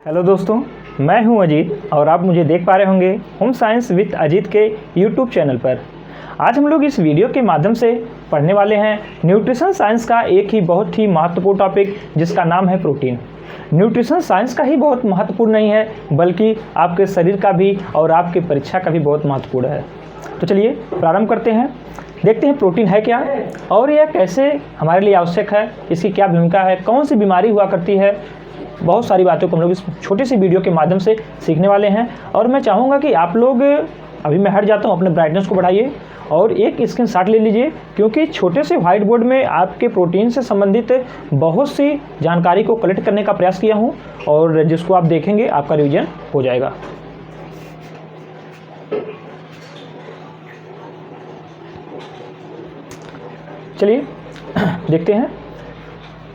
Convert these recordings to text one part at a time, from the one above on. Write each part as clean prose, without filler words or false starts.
Hello दोस्तों, मैं हूं अजीत और आप मुझे देख पा रहे होंगे होम साइंस विद अजीत के यूट्यूब चैनल पर। आज हम लोग इस वीडियो के माध्यम से पढ़ने वाले हैं न्यूट्रिशन साइंस का एक ही बहुत ही महत्वपूर्ण टॉपिक जिसका नाम है प्रोटीन। न्यूट्रिशन साइंस का ही बहुत महत्वपूर्ण नहीं है बल्कि आपके शरीर का भी और आपके परीक्षा का भी बहुत महत्वपूर्ण है। तो चलिए प्रारंभ करते हैं, देखते हैं प्रोटीन है क्या और यह कैसे हमारे लिए आवश्यक है, इसकी क्या भूमिका है, कौन सी बीमारी हुआ करती है। बहुत सारी बातों को हम लोग इस छोटी सी वीडियो के माध्यम से सीखने वाले हैं। और मैं चाहूँगा कि आप लोग, अभी मैं हट जाता हूँ, अपने ब्राइटनेस को बढ़ाइए और एक स्क्रीनशॉट ले लीजिए, क्योंकि छोटे से व्हाइट बोर्ड में आपके प्रोटीन से संबंधित बहुत सी जानकारी को कलेक्ट करने का प्रयास किया हूँ और जिसको आप देखेंगे आपका रिवीजन हो जाएगा। चलिए देखते हैं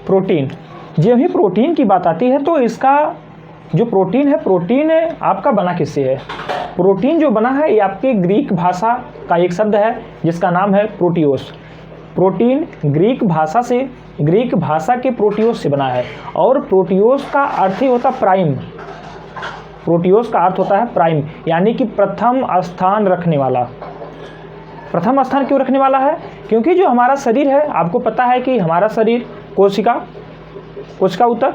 प्रोटीन। जब ही प्रोटीन की बात आती है तो इसका जो प्रोटीन है आपका बना किससे है। प्रोटीन जो बना है ये आपके ग्रीक भाषा का एक शब्द है जिसका नाम है प्रोटियोस। प्रोटीन ग्रीक भाषा के प्रोटियोस से बना है और प्रोटियोस का अर्थ ही होता प्राइम। प्रोटियोस का अर्थ होता है प्राइम, यानी कि प्रथम स्थान रखने वाला। प्रथम स्थान क्यों रखने वाला है? क्योंकि जो हमारा शरीर है, आपको पता है कि हमारा शरीर कोशिका ऊतक,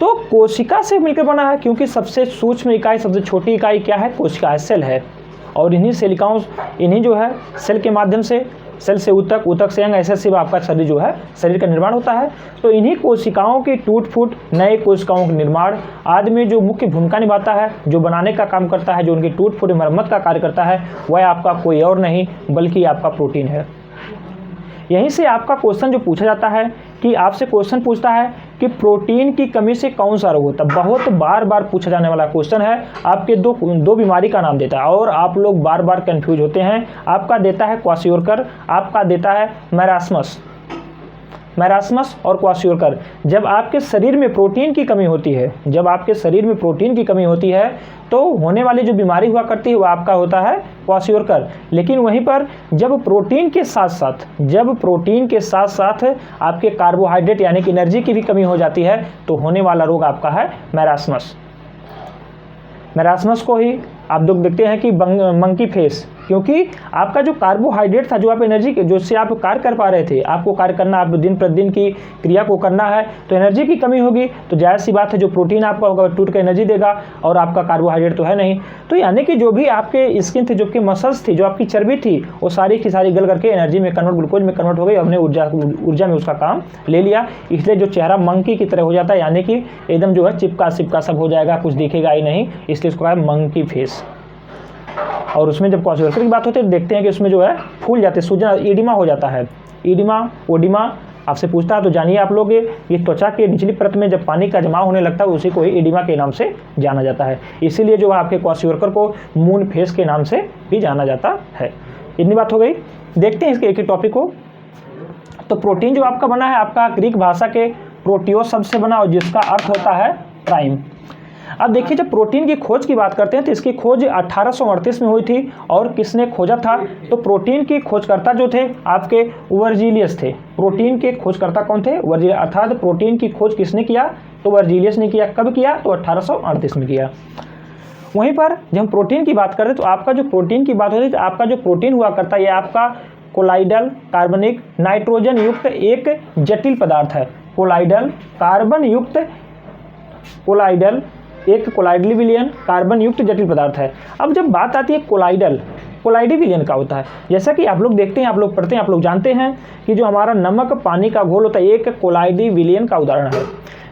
तो कोशिका से मिलकर बना है। क्योंकि सबसे सूक्ष्म इकाई, सबसे छोटी इकाई क्या है? कोशिका है, सेल है। और इन्हीं जो है सेल के माध्यम से, सेल से ऊतक, ऊतक से अंग, ऐसे सिर्फ आपका शरीर जो है, शरीर का निर्माण होता है। तो इन्हीं कोशिकाओं की टूट फूट, नए कोशिकाओं का निर्माण आदि में जो मुख्य भूमिका निभाता है, जो बनाने का काम करता है, जो उनकी टूट फूट मरम्मत का कार्य करता है, वह आपका कोई और नहीं बल्कि आपका प्रोटीन है। यहीं से आपका क्वेश्चन जो पूछा जाता है कि आपसे क्वेश्चन पूछता है कि प्रोटीन की कमी से कौन सा रोग होता है। बहुत बार बार पूछा जाने वाला क्वेश्चन है। आपके दो बीमारी का नाम देता है और आप लोग बार बार कंफ्यूज होते हैं। आपका देता है क्वाशियोरकर, आपका देता है मैरास्मस और क्वाशियोरकर। जब आपके शरीर में प्रोटीन की कमी होती है, तो होने वाली जो बीमारी हुआ करती है वो आपका होता है क्वाशियोरकर। लेकिन वहीं पर जब प्रोटीन के साथ साथ आपके कार्बोहाइड्रेट यानी कि एनर्जी की भी कमी हो जाती है, तो होने वाला रोग आपका है मैरास्मस को ही आप लोग देखते हैं कि मंकी फेस। क्योंकि आपका जो कार्बोहाइड्रेट था, जो आप एनर्जी के, जो से आप कार्य कर पा रहे थे, आपको कार्य करना, आप दिन प्रतिदिन की क्रिया को करना है, तो एनर्जी की कमी होगी। तो जाहिर सी बात है जो प्रोटीन आपका होगा टूट कर एनर्जी देगा और आपका कार्बोहाइड्रेट तो है नहीं। तो यानी कि जो भी आपके स्किन थे, जो आपकी मसल्स थी, जो आपकी चर्बी थी, वो सारी की सारी गल करके एनर्जी में कन्वर्ट, ग्लूकोज में कन्वर्ट हो गई। हमने ऊर्जा में उसका काम ले लिया। इसलिए जो चेहरा मंकी की तरह हो जाता है, यानी कि एकदम जो है चिपका सब हो जाएगा, कुछ दिखेगा ही नहीं, इसलिए इसको कहा मंकी फेस। और उसमें जब क्वाशियोरकर की बात होती है, देखते हैं कि उसमें जो है फूल जाते हैं, सूजन, एडिमा हो जाता है। ओडिमा आपसे पूछता है तो जानिए आप लोग, ये त्वचा के निचली परत में जब पानी का जमाव होने लगता है उसी को ही एडिमा के नाम से जाना जाता है। इसीलिए जो आपके क्वाशियोरकर को मून फेस के नाम से भी जाना जाता है। इतनी बात हो गई। देखते हैं इसके एक टॉपिक को। तो प्रोटीन जो आपका बना है, आपका ग्रीक भाषा के प्रोटियोस शब्द से बना और जिसका अर्थ होता है प्राइम। अब देखिए, जब प्रोटीन की खोज की बात करते हैं तो इसकी खोज 1838 में हुई थी। और किसने खोजा था? तो प्रोटीन की खोजकर्ता जो थे आपके वर्जिलियस थे। प्रोटीन के खोजकर्ता कौन थे? वर्जिलियस। अर्थात प्रोटीन की खोज किसने किया? तो वर्जिलियस ने किया। कब किया? तो 1838 में किया। वहीं पर जब हम प्रोटीन की बात करते हैं तो आपका जो प्रोटीन की बात होती है, तो आपका जो प्रोटीन हुआ करता है ये आपका कोलाइडल कार्बनिक नाइट्रोजन युक्त एक जटिल पदार्थ है। एक कोलाइडली विलयन कार्बन युक्त जटिल पदार्थ है। अब जब बात आती है कोलाइडी विलयन का होता है, जैसा कि आप लोग देखते हैं, आप लोग पढ़ते हैं, आप लोग जानते हैं कि जो हमारा नमक पानी का घोल होता है एक कोलाइडी विलयन का उदाहरण है।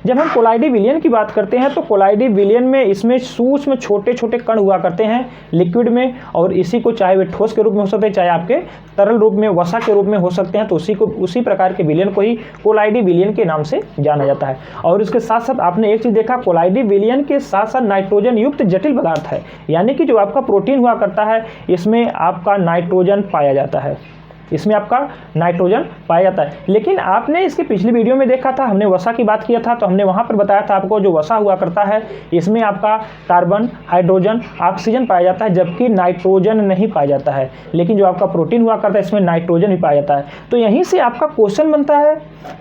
जब हम कोलाइडी विलयन की बात करते हैं तो कोलाइडी विलयन में इसमें सूक्ष्म छोटे छोटे कण हुआ करते हैं लिक्विड में, और इसी को चाहे वे ठोस के रूप में हो सकते हैं, चाहे आपके तरल रूप में, वसा के रूप में हो सकते हैं। तो उसी प्रकार के विलयन को ही कोलाइडी विलयन के नाम से जाना जाता है। और इसके साथ साथ आपने एक चीज़ देखा, कोलाइडी विलयन के साथ साथ नाइट्रोजन युक्त जटिल पदार्थ है। यानी कि जो आपका प्रोटीन हुआ करता है इसमें आपका नाइट्रोजन पाया जाता है। इसमें आपका नाइट्रोजन पाया जाता है। लेकिन आपने इसके पिछली वीडियो में देखा था, हमने वसा की बात किया था, तो हमने वहाँ पर बताया था आपको जो वसा हुआ करता है इसमें आपका कार्बन, हाइड्रोजन, ऑक्सीजन पाया जाता है, जबकि नाइट्रोजन नहीं पाया जाता है। लेकिन जो आपका प्रोटीन हुआ करता है इसमें नाइट्रोजन भी पाया जाता है। तो यहीं से आपका क्वेश्चन बनता है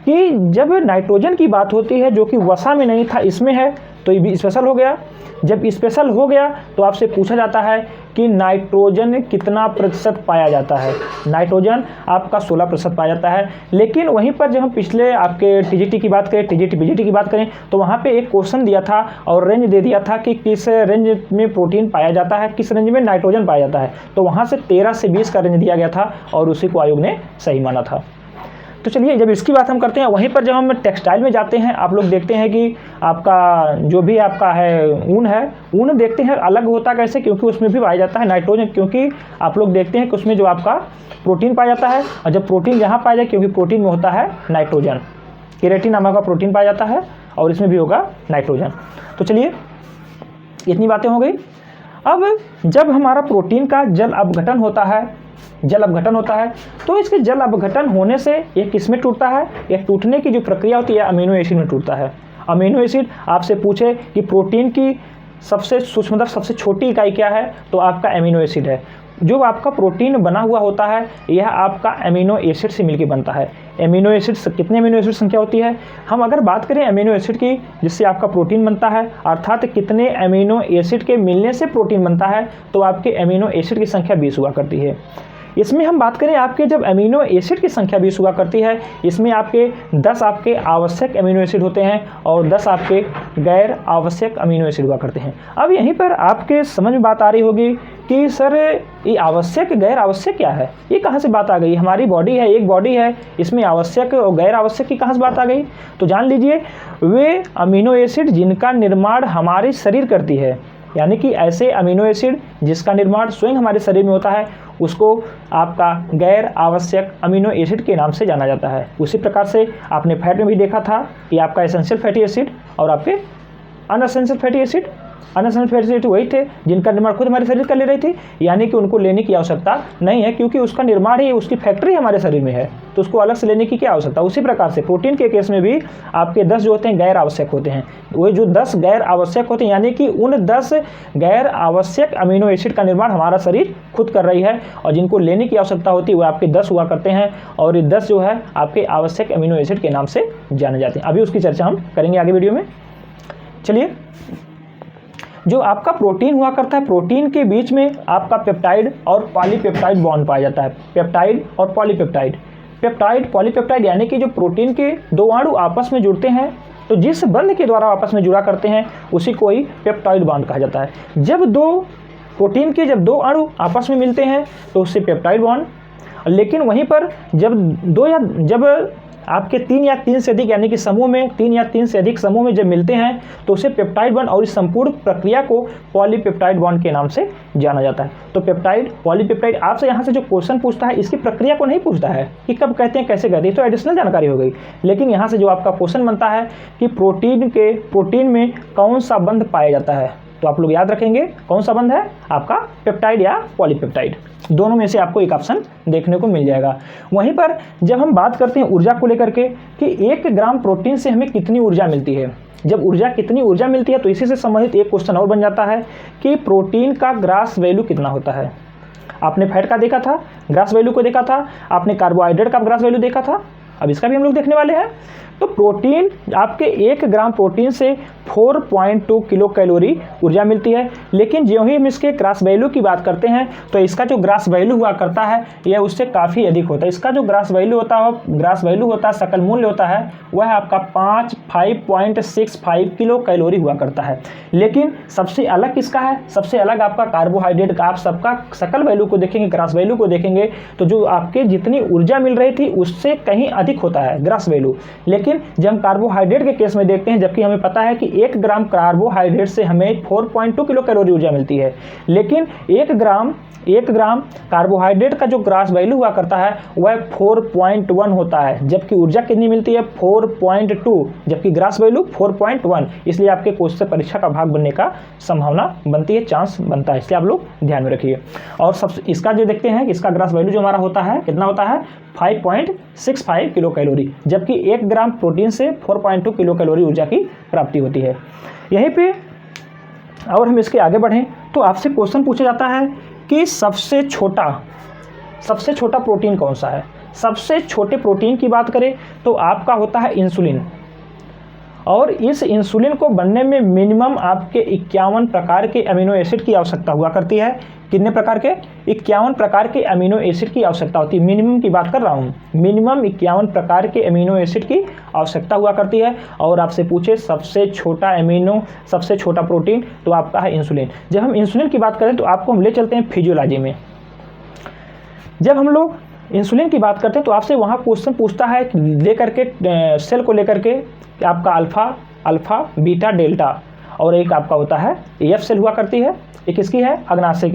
कि जब नाइट्रोजन की बात होती है जो कि वसा में नहीं था इसमें है, तो ये भी स्पेशल हो गया। जब स्पेशल हो गया तो आपसे पूछा जाता है कि नाइट्रोजन कितना प्रतिशत पाया जाता है। नाइट्रोजन आपका 16% पाया जाता है। लेकिन वहीं पर जब हम पिछले आपके टीजीटी की बात करें, टीजीटी पीजीटी की बात करें, तो वहाँ पे एक क्वेश्चन दिया था और रेंज दे दिया था कि किस रेंज में प्रोटीन पाया जाता है, किस रेंज में नाइट्रोजन पाया जाता है। तो वहाँ से 13 से 20 का रेंज दिया गया था और उसी को आयोग ने सही माना था। तो चलिए जब इसकी बात हम करते हैं, वहीं पर जब हम टेक्सटाइल में जाते हैं, आप लोग देखते हैं कि आपका जो भी आपका है ऊन है, ऊन देखते हैं अलग होता कैसे, क्योंकि उसमें भी पाया जाता है नाइट्रोजन। क्योंकि आप लोग देखते हैं कि उसमें जो आपका प्रोटीन पाया जाता है, और जब प्रोटीन जहाँ पाया जाए, क्योंकि प्रोटीन में होता है नाइट्रोजन, केराटिन नामक का प्रोटीन पाया जाता है और इसमें भी होगा नाइट्रोजन। तो चलिए इतनी बातें हो गई। अब जब हमारा प्रोटीन का जल अपघटन होता है, तो इसके जल अपघटन होने से ये किसमें टूटता है, ये टूटने की जो प्रक्रिया होती है अमीनो एसिड में टूटता है। अमीनो एसिड आपसे पूछे कि प्रोटीन की सबसे सूक्ष्म मतलब सबसे छोटी इकाई क्या है, तो आपका अमीनो एसिड है। जो आपका प्रोटीन बना हुआ होता है यह आपका अमीनो एसिड से मिलकर बनता है। अमीनो एसिड कितने अमीनो एसिड संख्या होती है, हम अगर बात करें अमीनो एसिड की जिससे आपका प्रोटीन बनता है, अर्थात कितने अमीनो एसिड के मिलने से प्रोटीन बनता है, तो आपके अमीनो एसिड की संख्या 20 हुआ करती है। इसमें हम बात करें आपके जब अमीनो एसिड की संख्या 20 हुआ करती है, इसमें आपके 10 आपके आवश्यक अमीनो एसिड होते हैं और 10 आपके गैर आवश्यक अमीनो एसिड हुआ करते हैं। अब यहीं पर आपके समझ में बात आ रही होगी कि सर ये आवश्यक गैर आवश्यक क्या है, ये कहाँ से बात आ गई। हमारी बॉडी है, एक बॉडी है, इसमें आवश्यक और गैर आवश्यक की कहाँ से बात आ गई। तो जान लीजिए वे अमीनो एसिड जिनका निर्माण हमारी शरीर करती है, यानी कि ऐसे अमीनो एसिड जिसका निर्माण स्वयं हमारे शरीर में होता है, उसको आपका गैर आवश्यक अमीनो एसिड के नाम से जाना जाता है। उसी प्रकार से आपने फैट में भी देखा था कि आपका एसेंशियल फैटी एसिड और आपके unessential fatty acid, unessential fatty acid वही थे जिनका निर्माण खुद हमारे शरीर कर ले रही थी, यानी कि उनको लेने की आवश्यकता नहीं है, क्योंकि उसका निर्माण ही उसकी फैक्ट्री हमारे शरीर में है, तो उसको अलग से लेने की क्या आवश्यकता। उसी प्रकार से प्रोटीन के केस में भी आपके 10 जो होते हैं गैर आवश्यक होते हैं। वो जो 10 गैर आवश्यक होते हैं, यानी कि उन 10 गैर आवश्यक अमीनो एसिड का निर्माण हमारा शरीर खुद कर रही है, और जिनको लेने की आवश्यकता होती है वो आपके 10 हुआ करते हैं, और ये 10 जो है आपके आवश्यक अमीनो एसिड के नाम से जाने जाते हैं। अभी उसकी चर्चा हम करेंगे आगे वीडियो में। चलिए, जो आपका प्रोटीन हुआ करता है, प्रोटीन के बीच में आपका पेप्टाइड और पॉलीपेप्टाइड बॉन्ड पाया जाता है। पेप्टाइड और पॉलीपेप्टाइड, पेप्टाइड पॉलीपेप्टाइड यानी कि जो प्रोटीन के दो अणु आपस में जुड़ते हैं, तो जिस बंध के द्वारा आपस में जुड़ा करते हैं उसी को ही पेप्टाइड बॉन्ड कहा जाता है। जब दो प्रोटीन के जब दो अणु आपस में मिलते हैं तो उससे पेप्टाइड बॉन्ड, लेकिन वहीं पर जब आपके 3 या 3 से अधिक यानी कि समूह में 3 या 3 से अधिक समूह में जब मिलते हैं तो उसे पेप्टाइड बॉन्ड, और इस संपूर्ण प्रक्रिया को पॉलीपेप्टाइड बॉन्ड के नाम से जाना जाता है। तो पेप्टाइड, पॉलीपेप्टाइड, आपसे यहाँ से जो क्वेश्चन पूछता है इसकी प्रक्रिया को नहीं पूछता है कि कब कहते हैं, कैसे कहते हैं, तो एडिशनल जानकारी हो गई। लेकिन यहाँ से जो आपका क्वेश्चन बनता है कि प्रोटीन में कौन सा बंध पाया जाता है, तो आप लोग याद रखेंगे कौन सा बंध है आपका, पेप्टाइड या पॉलीपेप्टाइड, दोनों में से आपको एक ऑप्शन देखने को मिल जाएगा। वहीं पर जब हम बात करते हैं ऊर्जा को लेकर के कि 1 ग्राम प्रोटीन से हमें कितनी ऊर्जा मिलती है, जब कितनी ऊर्जा मिलती है, तो इसी से संबंधित एक क्वेश्चन और बन जाता है कि प्रोटीन का ग्रास वैल्यू कितना होता है। आपने फैट का देखा था, ग्रास वैल्यू को देखा था, आपने कार्बोहाइड्रेट का ग्रास वैल्यू देखा था, अब इसका भी हम लोग देखने वाले हैं। तो प्रोटीन, आपके 1 ग्राम प्रोटीन से 4.2 किलो कैलोरी ऊर्जा मिलती है। लेकिन जो ही हम इसके ग्रास वैल्यू की बात करते हैं तो इसका जो ग्रास वैल्यू हुआ करता है यह उससे काफ़ी अधिक होता है। इसका जो ग्रास वैल्यू होता है, सकल मूल्य होता है, वह आपका 5.65 किलो कैलोरी हुआ करता है। लेकिन सबसे अलग किसका है, सबसे अलग आपका कार्बोहाइड्रेट का। आप सबका सकल वैल्यू को देखेंगे, ग्रास वैल्यू को देखेंगे, तो जो आपके जितनी ऊर्जा मिल रही थी उससे कहीं अधिक होता है ग्रास वैल्यू। लेकिन लेकिन जब हम कार्बोहाइड्रेट के केस में देखते हैं, जबकि हमें पता है कि 1 ग्राम कार्बोहाइड्रेट से हमें 4.2 किलो कैलोरी ऊर्जा मिलती है, लेकिन 1 ग्राम कार्बोहाइड्रेट का जो ग्रास वैल्यू हुआ करता है वह 4.1 होता है, जबकि ऊर्जा कितनी मिलती है 4.2, जबकि ग्रास वैल्यू 4.1। इसलिए आपके क्वेश्चन परीक्षा का भाग बनने का संभावना बनती है, चांस बनता है, इसलिए आप लोग ध्यान में रखिए। और सब इसका जो देखते हैं कि इसका ग्रास वैल्यू जो हमारा होता है कितना होता है 5.65 किलो कैलोरी, जबकि 1 ग्राम प्रोटीन से 4.2 किलो कैलोरी ऊर्जा की प्राप्ति होती है। यहीं पे और हम इसके आगे बढ़ें तो आपसे क्वेश्चन पूछा जाता है कि सबसे छोटा प्रोटीन कौन सा है। सबसे छोटे प्रोटीन की बात करें तो आपका होता है इंसुलिन, और इस इंसुलिन को बनने में मिनिमम आपके 51 प्रकार के अमीनो एसिड की आवश्यकता हुआ करती है। कितने प्रकार के? 51 प्रकार के अमीनो एसिड की आवश्यकता होती है। मिनिमम की बात कर रहा हूँ, मिनिमम 51 प्रकार के अमीनो एसिड की आवश्यकता हुआ करती है। और आपसे पूछे सबसे छोटा प्रोटीन, तो आपका है इंसुलिन। जब हम इंसुलिन की बात करें तो आपको हम ले चलते हैं फिजियोलॉजी में। जब हम लोग इंसुलिन की बात करते हैं तो आपसे वहाँ क्वेश्चन पूछता है लेकर के सेल को लेकर के आपका अल्फा, बीटा, डेल्टा, और एक आपका होता है एफ सेल हुआ करती है। एक किसकी है? अग्नाशय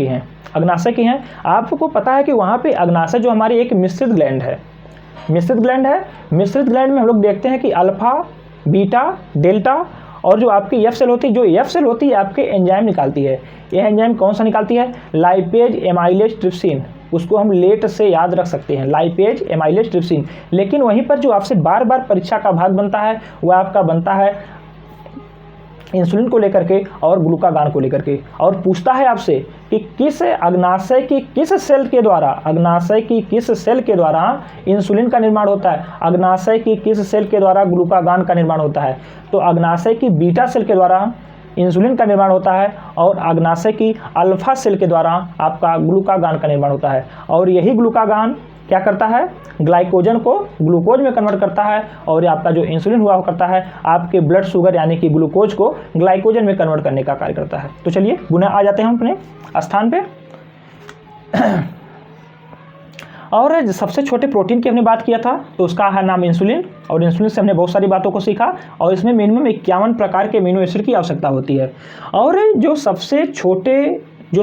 की हैं। आपको पता है कि वहाँ पे अग्नाशय जो हमारी एक मिश्रित ग्लैंड है। मिश्रित ग्लैंड में हम लोग देखते हैं कि अल्फा, बीटा, डेल्टा और जो आपकी एफ सेल होती है आपके एंजाइम निकालती है। यह एंजाइम कौन सा निकालती है? Lipase amylase trypsin. उसको हम लेट से याद रख सकते हैं, लाइपेज एमाइलेज ट्रिप्सिन। लेकिन वहीं पर जो आपसे बार बार परीक्षा का भाग बनता है वह आपका बनता है इंसुलिन को लेकर के और ग्लूकागान को लेकर के, और पूछता है आपसे कि किस अग्नाशय की किस सेल के द्वारा इंसुलिन का निर्माण होता है, अग्नाशय की किस सेल के द्वारा ग्लूकागान का निर्माण होता है। तो अग्नाशय की बीटा सेल के द्वारा इंसुलिन का निर्माण होता है और अग्नाशय की अल्फा सेल के द्वारा आपका ग्लूकागान का निर्माण होता है। और यही ग्लूकागान क्या करता है? ग्लाइकोजन को ग्लूकोज में कन्वर्ट करता है, और आपका जो इंसुलिन हुआ करता है आपके ब्लड शुगर यानी कि ग्लूकोज को ग्लाइकोजन में कन्वर्ट करने का कार्य करता है। तो चलिए पुनः आ जाते हैं हम अपने स्थान पे। और सबसे छोटे प्रोटीन की हमने बात किया था तो उसका है नाम इंसुलिन, और इंसुलिन से हमने बहुत सारी बातों को सीखा, और इसमें मिनिमम 51 प्रकार के अमीनो एसिड की आवश्यकता होती है। और जो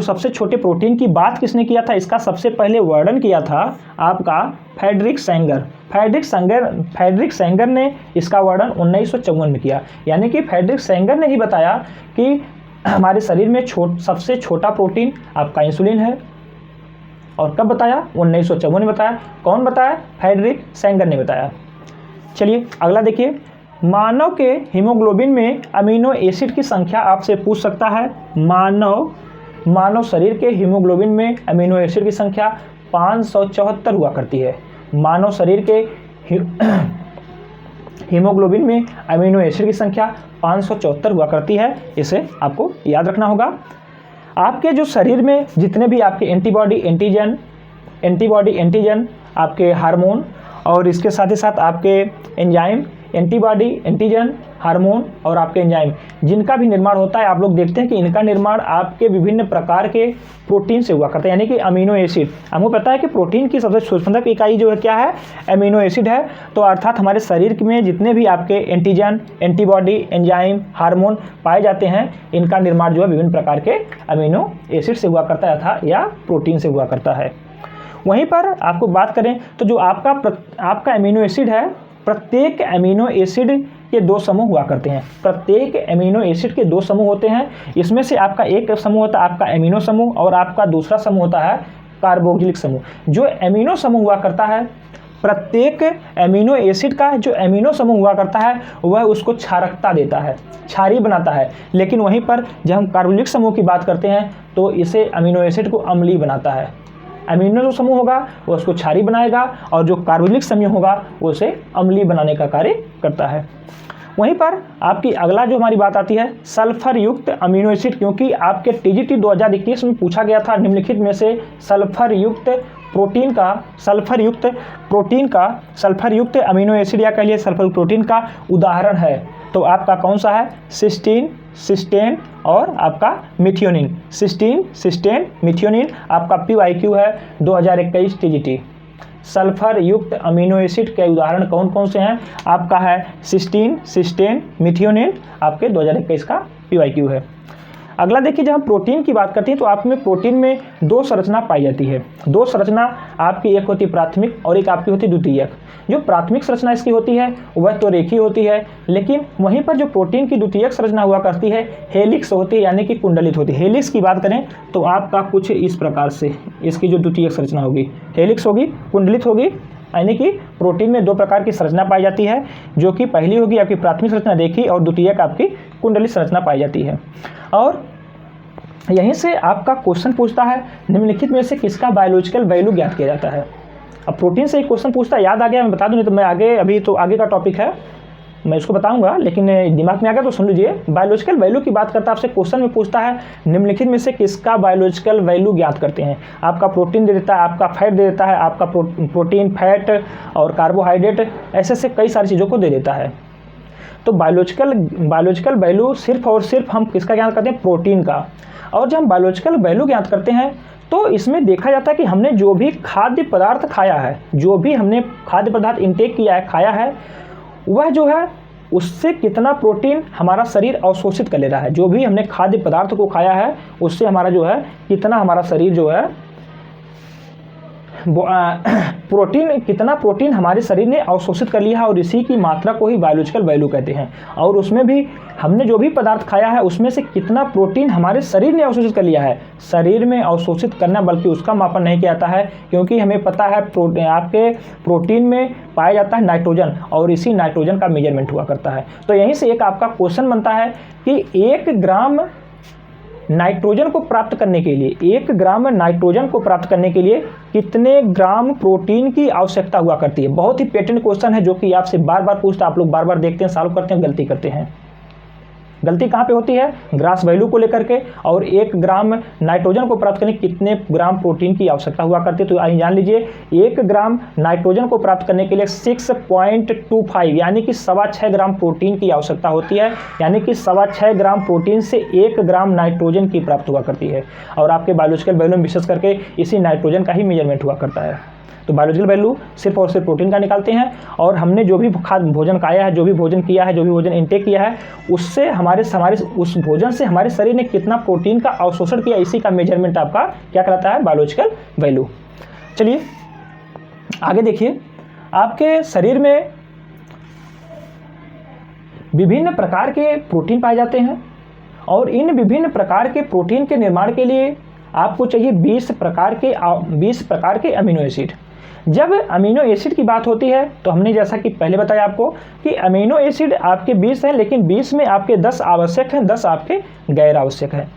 सबसे छोटे प्रोटीन की बात किसने किया था, इसका सबसे पहले वर्णन किया था आपका फ्रेडरिक सेंगर ने इसका वर्णन 1954 में किया। यानी कि फ्रेडरिक सेंगर ने ही बताया कि हमारे शरीर में सबसे छोटा प्रोटीन आपका इंसुलिन है। और कब बताया? 1954 में बताया। कौन बताया? फ्रेडरिक सेंगर ने बताया। चलिए अगला देखिए, मानव के हीमोग्लोबिन में अमीनो एसिड की संख्या आपसे पूछ सकता है। मानव शरीर के हीमोग्लोबिन में अमीनो एसिड की संख्या 574 हुआ करती है। मानव शरीर के हीमोग्लोबिन में अमीनो एसिड की संख्या 574 हुआ करती है। इसे आपको याद रखना होगा। आपके जो शरीर में जितने भी आपके एंटीबॉडी एंटीजन आपके हार्मोन, और इसके साथ ही साथ आपके एंजाइम, एंटीबॉडी, एंटीजन, हार्मोन और आपके एंजाइम, जिनका भी निर्माण होता है, आप लोग देखते हैं कि इनका निर्माण आपके विभिन्न प्रकार के प्रोटीन से हुआ करता है, यानी कि अमीनो एसिड। हमको पता है कि प्रोटीन की सबसे सूक्ष्मतम इकाई जो है क्या है? अमीनो एसिड है। तो अर्थात हमारे शरीर में जितने भी आपके एंटीजन, एंटीबॉडी, एंजाइम, हार्मोन पाए जाते हैं, इनका निर्माण जो है विभिन्न प्रकार के अमीनो एसिड से हुआ करता है या प्रोटीन से हुआ करता है। वहीं पर आपको बात करें तो जो आपका अमीनो एसिड है, प्रत्येक अमीनो एसिड के 2 समूह हुआ करते हैं। प्रत्येक अमीनो एसिड के 2 समूह होते हैं। इसमें से आपका एक समूह होता है आपका अमीनो समूह, और आपका दूसरा समूह होता है कार्बोक्सिलिक समूह। जो अमीनो समूह हुआ करता है, प्रत्येक अमीनो एसिड का जो अमीनो समूह हुआ करता है वह उसको क्षारकता देता है, क्षारीय बनाता है। लेकिन वहीं पर जब हम कार्बोक्सिलिक समूह की बात करते हैं तो इसे अमीनो एसिड को अम्लीय बनाता है। अमीनो जो समूह होगा वो उसको क्षारीय बनाएगा, और जो कार्बोक्सिलिक समूह होगा वो उसे अम्लीय बनाने का कार्य करता है। वहीं पर आपकी अगला जो हमारी बात आती है सल्फर युक्त अमीनो एसिड, क्योंकि आपके टीजीटी 2021 में पूछा गया था निम्नलिखित में से सल्फर युक्त अमीनो एसिड या कह लिए सल्फर प्रोटीन का उदाहरण है। तो आपका कौन सा है? सिस्टीन और आपका मिथियोनिन। सिस्टीन, मिथियोनिन आपका PYQ है 2021 टीजीटी। सल्फर युक्त अमीनो एसिड के उदाहरण कौन कौन से हैं? आपका है सिस्टीन, सिस्टेन, मिथियोनिन, आपके 2021 का PYQ है। अगला देखिए, जब हम प्रोटीन की बात करते हैं तो आप में प्रोटीन में दो संरचना पाई जाती है। दो संरचना आपकी, एक होती प्राथमिक और एक आपकी होती द्वितीयक। जो प्राथमिक संरचना इसकी होती है वह तो रेखीय होती है, लेकिन वहीं पर जो प्रोटीन की द्वितीयक संरचना हुआ करती है हेलिक्स होती है, यानी कि कुंडलित होती है। हेलिक्स की बात करें तो आपका कुछ इस प्रकार से इसकी जो द्वितीयक संरचना होगी हेलिक्स होगी, कुंडलित होगी, यानी कि प्रोटीन में दो प्रकार की संरचना पाई जाती है, जो कि पहली होगी आपकी प्राथमिक संरचना रेखीय और द्वितीयक आपकी कुंडलित संरचना पाई जाती है। और यहीं से आपका क्वेश्चन पूछता है निम्नलिखित में से किसका बायोलॉजिकल वैल्यू ज्ञात किया जाता है। अब प्रोटीन से एक क्वेश्चन पूछता है, याद आ गया मैं बता दूं, नहीं तो मैं आगे, अभी तो आगे का टॉपिक है मैं इसको बताऊंगा, लेकिन दिमाग में आ गया तो सुन लीजिए। बायोलॉजिकल वैल्यू की बात करता है, आपसे क्वेश्चन में पूछता है निम्नलिखित में से किसका बायोलॉजिकल वैल्यू ज्ञात करते हैं। आपका प्रोटीन दे देता है, आपका फैट दे देता है, आपका प्रोटीन, फैट और कार्बोहाइड्रेट, ऐसे कई सारी चीज़ों को दे देता है। तो बायोलॉजिकल वैल्यू सिर्फ और सिर्फ हम किसका ज्ञात करते हैं? प्रोटीन का। और जब हम बायोलॉजिकल वैल्यू ज्ञात करते हैं तो इसमें देखा जाता है कि हमने जो भी खाद्य पदार्थ खाया है, जो भी हमने खाद्य पदार्थ इंटेक किया है, खाया है, वह जो है उससे कितना प्रोटीन हमारा शरीर अवशोषित कर ले रहा है। जो भी हमने खाद्य पदार्थ को खाया है उससे हमारा जो है कितना हमारा शरीर जो है कितना प्रोटीन हमारे शरीर ने अवशोषित कर लिया है, और इसी की मात्रा को ही बायोलॉजिकल वैल्यू कहते हैं। और उसमें भी हमने जो भी पदार्थ खाया है उसमें से कितना प्रोटीन हमारे शरीर ने अवशोषित कर लिया है। शरीर में अवशोषित करना बल्कि उसका मापन नहीं किया जाता है, क्योंकि हमें पता है आपके प्रोटीन में पाया जाता है नाइट्रोजन, और इसी नाइट्रोजन का मेजरमेंट हुआ करता है। तो यहीं से एक आपका क्वेश्चन बनता है कि 1 ग्राम नाइट्रोजन को प्राप्त करने के लिए, 1 ग्राम नाइट्रोजन को प्राप्त करने के लिए कितने ग्राम प्रोटीन की आवश्यकता हुआ करती है। बहुत ही पेटेंट क्वेश्चन है, जो कि आपसे बार बार पूछता है, आप लोग बार बार देखते हैं, सॉल्व करते हैं, गलती करते हैं। गलती कहाँ पे होती है? ग्रास वैल्यू को लेकर के। और 1 ग्राम नाइट्रोजन को प्राप्त करने कितने ग्राम प्रोटीन की आवश्यकता हुआ करती है, तो आइए जान लीजिए। 1 ग्राम नाइट्रोजन को प्राप्त करने के लिए 6.25 यानी कि 6.25 ग्राम प्रोटीन की आवश्यकता होती है, यानी कि 6.25 ग्राम प्रोटीन से 1 ग्राम नाइट्रोजन की प्राप्त हुआ करती है। और आपके बायोलॉजिकल वैल्यू में विशेष करके इसी नाइट्रोजन का ही मेजरमेंट हुआ करता है। तो बायोलॉजिकल वैल्यू सिर्फ और सिर्फ प्रोटीन का निकालते हैं, और हमने जो भी खाद्य भोजन खाया है, जो भी भोजन किया है, जो भी भोजन इंटेक किया है, उससे हमारे उस भोजन से हमारे शरीर ने कितना प्रोटीन का अवशोषण किया, इसी का मेजरमेंट आपका क्या कहलाता है? Biological value. चलिए आगे देखिए, आपके शरीर में विभिन्न प्रकार के प्रोटीन पाए जाते हैं, और इन विभिन्न प्रकार के प्रोटीन के निर्माण के लिए आपको चाहिए 20 प्रकार के अमीनो एसिड। जब अमीनो एसिड की बात होती है तो हमने जैसा कि पहले बताया आपको कि अमीनो एसिड आपके 20 हैं, लेकिन 20 में आपके 10 आवश्यक हैं, 10 आपके गैर आवश्यक हैं।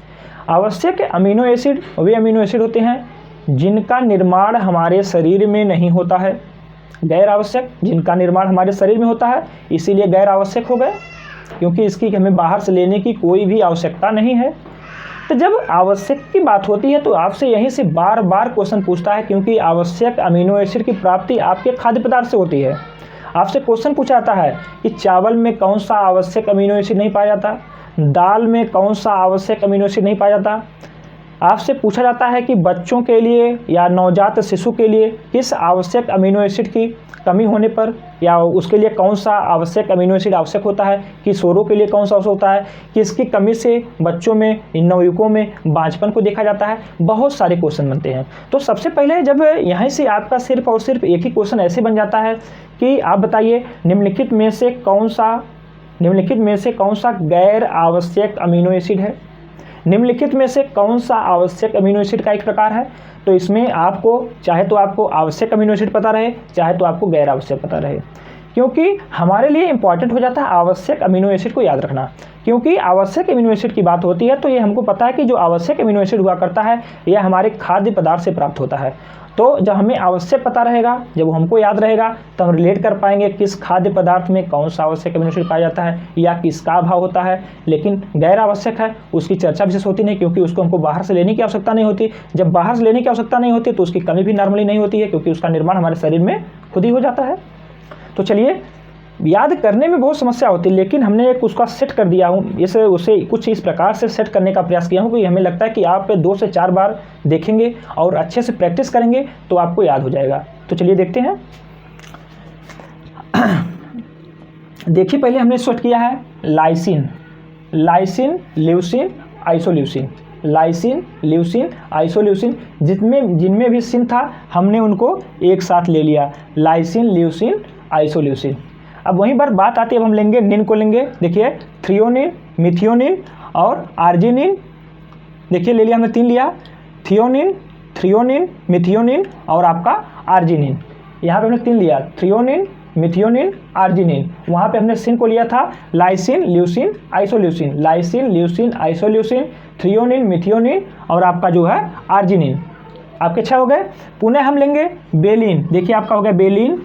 आवश्यक अमीनो एसिड वे अमीनो एसिड होते हैं जिनका निर्माण हमारे शरीर में नहीं होता है। गैर आवश्यक जिनका निर्माण हमारे शरीर में होता है, इसीलिए गैर आवश्यक हो गए, क्योंकि इसकी हमें बाहर से लेने की कोई भी आवश्यकता नहीं है। तो जब आवश्यक की बात होती है तो आपसे यहीं से बार बार क्वेश्चन पूछता है, क्योंकि आवश्यक अमीनो एसिड की प्राप्ति आपके खाद्य पदार्थ से होती है। आपसे क्वेश्चन पूछा जाता है कि चावल में कौन सा आवश्यक अमीनो एसिड नहीं पाया जाता, दाल में कौन सा आवश्यक अमीनो एसिड नहीं पाया जाता। आपसे पूछा जाता है कि बच्चों के लिए या नवजात शिशु के लिए किस आवश्यक अमीनो एसिड की कमी होने पर या उसके लिए कौन सा आवश्यक अमीनो एसिड आवश्यक होता है, किशोरों के लिए कौन सा आवश्यक होता है, किसकी कमी से बच्चों में, नवयुवकों में बांझपन को देखा जाता है। बहुत सारे क्वेश्चन बनते हैं। तो सबसे पहले जब यहाँ से आपका सिर्फ और सिर्फ एक ही क्वेश्चन ऐसे बन जाता है कि आप बताइए निम्नलिखित में से कौन सा गैर आवश्यक अमीनो एसिड है। निम्नलिखित में से कौन सा आवश्यक अमीनो एसिड का एक प्रकार है। तो इसमें आपको चाहे तो आपको आवश्यक अमीनो एसिड पता रहे, चाहे तो आपको गैर आवश्यक पता रहे, क्योंकि हमारे लिए इंपॉर्टेंट हो जाता है आवश्यक अमीनो एसिड को याद रखना। क्योंकि आवश्यक अमीनो एसिड की बात होती है तो ये हमको पता है कि जो आवश्यक अमीनो एसिड हुआ करता है यह हमारे खाद्य पदार्थ से प्राप्त होता है। तो जब हमें आवश्यक पता रहेगा, जब वो हमको याद रहेगा, तो हम रिलेट कर पाएंगे किस खाद्य पदार्थ में कौन सा आवश्यक अमीनो एसिड पाया जाता है या किसका अभाव होता है। लेकिन गैर आवश्यक है उसकी चर्चा विशेष होती नहीं, क्योंकि उसको हमको बाहर से लेने की आवश्यकता नहीं होती। जब बाहर से लेने की आवश्यकता नहीं होती तो उसकी कमी भी नॉर्मली नहीं होती है, क्योंकि उसका निर्माण हमारे शरीर में खुद ही हो जाता है। तो चलिए, याद करने में बहुत समस्या होती है, लेकिन हमने एक उसका सेट कर दिया हूँ, उसे कुछ इस प्रकार से सेट करने का प्रयास किया हूँ कि हमें लगता है कि आप 2 से 4 बार देखेंगे और अच्छे से प्रैक्टिस करेंगे तो आपको याद हो जाएगा। तो चलिए देखते हैं। देखिए पहले हमने सेट किया है lysine, leucine, isoleucine, lysine, leucine, isoleucine, जिनमें भी सिन था हमने उनको एक साथ ले लिया, लाइसिन, ल्यूसिन, आइसोल्यूसिन। अब वहीं पर बात आती है, अब हम लेंगे निन को लेंगे। देखिए थ्रियोनिन, मिथियोनिन और आर्जिनिन। देखिए ले लिया हमने 3 लिया, थ्रियोनिन, मिथियोनिन और आपका आर्जिनिन। यहाँ पे हमने 3 लिया, थ्रियोनिन, मिथियोनिन, आर्जिनिन। वहाँ पे हमने सिन को लिया था lysine, leucine, isoleucine, lysine, leucine, isoleucine, threonine, methionine और आपका जो है आर्जिनिन। आपके 6 हो गए। पुनः हम लेंगे बेलिन। देखिए आपका हो गया बेलिन,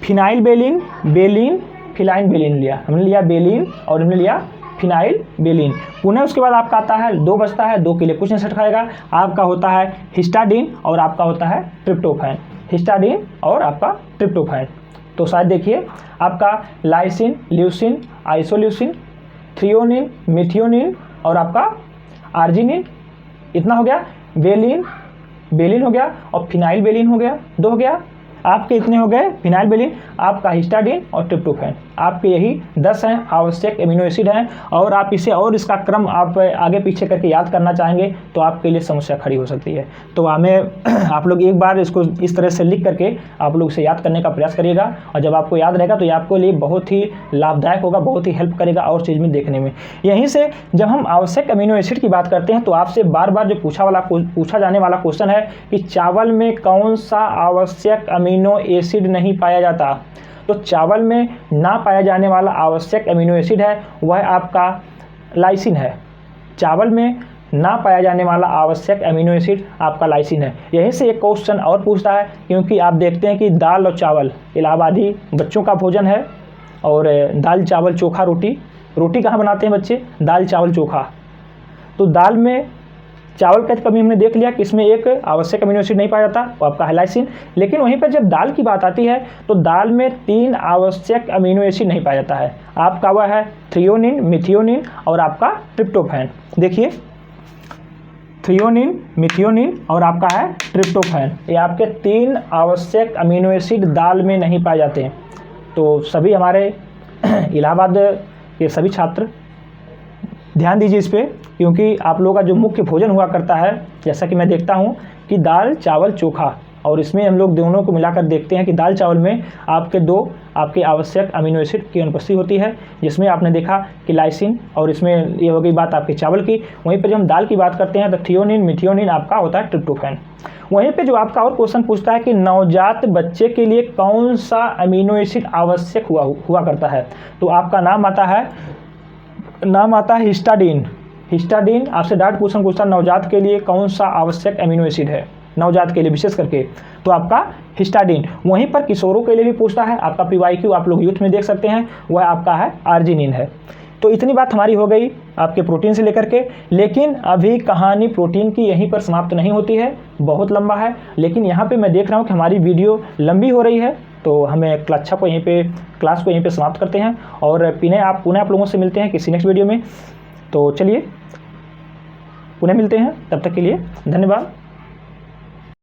फिनाइल बेलिन, फिनाइल बेलिन लिया हमने, लिया बेलिन और हमने लिया फिनाइल बेलिन। पुनः उसके बाद आपका आता है 2 बचता है, 2 के लिए कुछ नहीं सेट खाएगा। आपका होता है हिस्टाडीन और आपका होता है ट्रिप्टोफैन, हिस्टाडीन और आपका ट्रिप्टोफैन। तो शायद देखिए आपका lysine, leucine, isoleucine, threonine, methionine और आपका आर्जिनिन, इतना हो गया। बेलिन हो गया और फिनाइल बेलिन हो गया, 2 हो गया। आपके इतने हो गए फिनाइल बेलिन, आपका हिस्टाडीन और ट्रिप्टोफैन। आपके यही 10 हैं आवश्यक एमिनो एसिड हैं। और आप इसे और इसका क्रम आप आगे पीछे करके याद करना चाहेंगे तो आपके लिए समस्या खड़ी हो सकती है। तो हमें आप लोग एक बार इसको इस तरह से लिख करके आप लोग इसे याद करने का प्रयास करिएगा, और जब आपको याद रहेगा तो ये आपके लिए बहुत ही लाभदायक होगा, बहुत ही हेल्प करेगा और चीज़ में देखने में। यहीं से जब हम आवश्यक अमीनो एसिड की बात करते हैं तो आपसे बार बार जो पूछा जाने वाला क्वेश्चन है कि चावल में कौन सा आवश्यक अमीनो एसिड नहीं पाया जाता। तो चावल में ना पाया जाने वाला आवश्यक अमीनो एसिड है वह आपका लाइसिन है। चावल में ना पाया जाने वाला आवश्यक अमीनो एसिड आपका लाइसिन है। यहीं से एक क्वेश्चन और पूछता है, क्योंकि आप देखते हैं कि दाल और चावल इलाहाबादी बच्चों का भोजन है, और दाल चावल चोखा रोटी कहाँ बनाते हैं बच्चे, दाल चावल चोखा। तो दाल में चावल का कमी हमने देख लिया कि इसमें एक आवश्यक अमीनो एसिड नहीं पाया जाता, वो आपका है लाइसिन। लेकिन वहीं पर जब दाल की बात आती है तो दाल में 3 आवश्यक अमीनो एसिड नहीं पाया जाता है। आपका वह है थ्रियोनिन, मिथियोनिन और आपका ट्रिप्टोफैन। देखिए थ्रियोनिन, मिथियोनिन और आपका है ट्रिप्टोफैन, ये आपके 3 आवश्यक अमीनो एसिड दाल में नहीं पाए जाते हैं। तो सभी हमारे इलाहाबाद के सभी छात्र ध्यान दीजिए इस पर, क्योंकि आप लोगों का जो मुख्य भोजन हुआ करता है, जैसा कि मैं देखता हूं कि दाल चावल चोखा, और इसमें हम लोग दोनों को मिलाकर देखते हैं कि दाल चावल में आपके 2 आपके आवश्यक अमीनो एसिड की अनुपस्थिति होती है, जिसमें आपने देखा कि लाइसिन, और इसमें ये हो गई बात आपके चावल की। वहीं पर जब हम दाल की बात करते हैं तो थ्रियोनिन, मिथियोनिन आपका होता है ट्रिप्टोफैन। वहीं पे जो आपका और क्वेश्चन पूछता है कि नवजात बच्चे के लिए कौन सा अमीनो एसिड आवश्यक हुआ करता है, तो आपका नाम आता है हिस्टाडीन। आपसे डायरेक्ट क्वेश्चन पूछता है नवजात के लिए कौन सा आवश्यक अमीनो एसिड है, नवजात के लिए विशेष करके, तो आपका हिस्टाडीन। वहीं पर किशोरों के लिए भी पूछता है, आपका पीवाईक्यू आप लोग यूथ में देख सकते हैं, वह आपका है आर्जिनिन है। तो इतनी बात हमारी हो गई आपके प्रोटीन से लेकर के। लेकिन अभी कहानी प्रोटीन की यहीं पर समाप्त नहीं होती है, बहुत लंबा है। लेकिन यहाँ पे मैं देख रहा हूँ कि हमारी वीडियो लंबी हो रही है, तो हमें क्लास को यहीं पे समाप्त करते हैं, और पुनः आप लोगों से मिलते हैं किसी नेक्स्ट वीडियो में। तो चलिए पुनः मिलते हैं, तब तक के लिए धन्यवाद।